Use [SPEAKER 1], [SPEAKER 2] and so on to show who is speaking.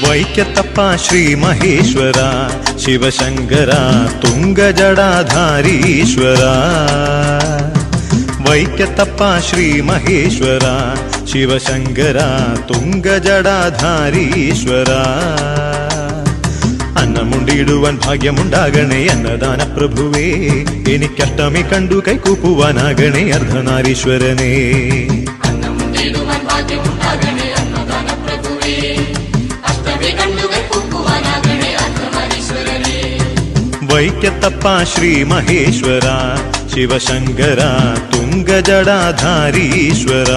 [SPEAKER 1] വൈക്കത്തപ്പ ശ്രീ മഹേശ്വര ശിവശങ്കര തുംഗജടാധാരീശ്വര. വൈക്കത്തപ്പ ശ്രീ മഹേശ്വര ശിവശങ്കര തുംഗജടാധാരീശ്വര. അന്നമുണ്ടിടുവാൻ ഭാഗ്യമുണ്ടാകണേ അന്നദാന പ്രഭുവേ, എനിക്കഷ്ടമി കണ്ടു കൈകൂപ്പുവാനാകണേ അർദ്ധനാരീശ്വരനേ. വൈക്കത്തപ്പ ശ്രീ മഹേശ്വര ശിവശങ്കര തുംഗജടാധാരീശ്വര.